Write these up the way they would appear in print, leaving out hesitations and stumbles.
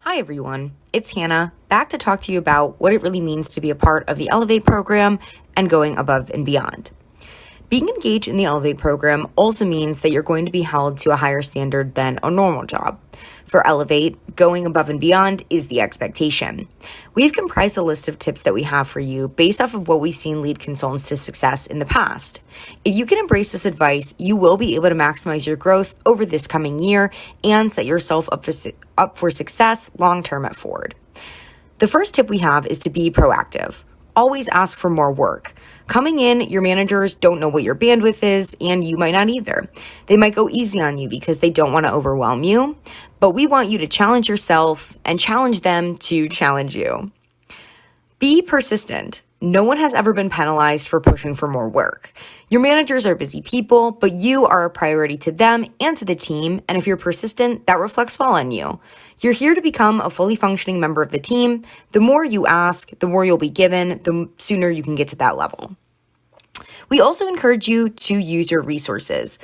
Hi everyone, it's Hannah, back to talk to you about what it really means to be a part of the Elevate program and going above and beyond. Being engaged in the Elevate program also means that you're going to be held to a higher standard than a normal job. For Elevate, going above and beyond is the expectation. We've comprised a list of tips that we have for you based off of what we've seen lead consultants to success in the past. If you can embrace this advice, you will be able to maximize your growth over this coming year and set yourself up for success long-term at Ford. The first tip we have is to be proactive. Always ask for more work. Coming in, your managers don't know what your bandwidth is, and you might not either. They might go easy on you because they don't want to overwhelm you, but we want you to challenge yourself and challenge them to challenge you. Be persistent. No one has ever been penalized for pushing for more work. Your managers are busy people, but you are a priority to them and to the team, and if you're persistent, that reflects well on you. You're here to become a fully functioning member of the team. The more you ask, the more you'll be given, the sooner you can get to that level. We also encourage you to use your resources.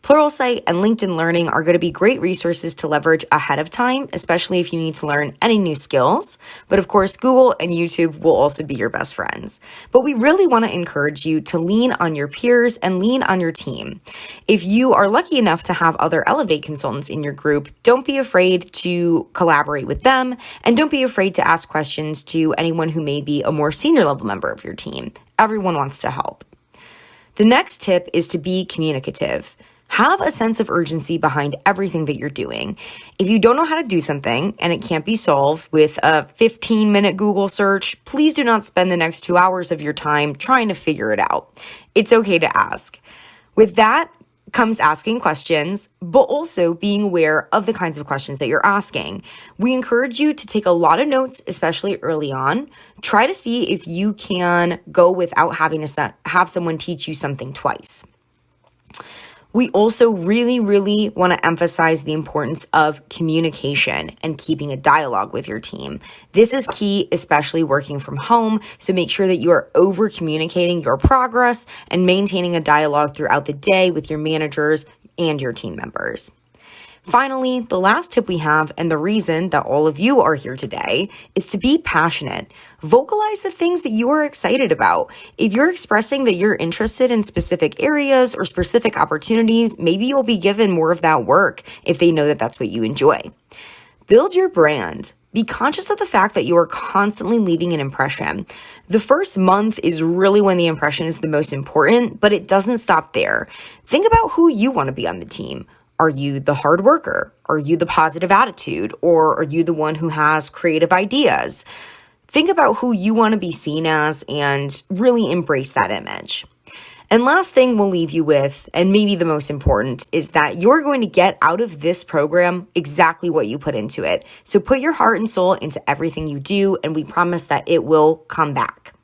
Pluralsight and LinkedIn Learning are going to be great resources to leverage ahead of time, especially if you need to learn any new skills. But of course, Google and YouTube will also be your best friends. But we really want to encourage you to lean on your peers and lean on your team. If you are lucky enough to have other Elevate consultants in your group, don't be afraid to collaborate with them, and don't be afraid to ask questions to anyone who may be a more senior level member of your team. Everyone wants to help. The next tip is to be communicative. Have a sense of urgency behind everything that you're doing. If you don't know how to do something and it can't be solved with a 15-minute Google search, please do not spend the next 2 hours of your time trying to figure it out. It's okay to ask. With that comes asking questions, but also being aware of the kinds of questions that you're asking. We encourage you to take a lot of notes, especially early on. Try to see if you can go without having to have someone teach you something twice. We also really want to emphasize the importance of communication and keeping a dialogue with your team. This is key, especially working from home, so make sure that you are over communicating your progress and maintaining a dialogue throughout the day with your managers and your team members. Finally, the last tip we have, and the reason that all of you are here today, is to be passionate. Vocalize the things that you are excited about. If you're expressing that you're interested in specific areas or specific opportunities, maybe you'll be given more of that work if they know that that's what you enjoy. Build your brand. Be conscious of the fact that you are constantly leaving an impression. The first month is really when the impression is the most important, but it doesn't stop there. Think about who you want to be on the team. Are you the hard worker? Are you the positive attitude? Or are you the one who has creative ideas? Think about who you want to be seen as and really embrace that image. And last thing we'll leave you with, and maybe the most important, is that you're going to get out of this program exactly what you put into it. So put your heart and soul into everything you do, and we promise that it will come back.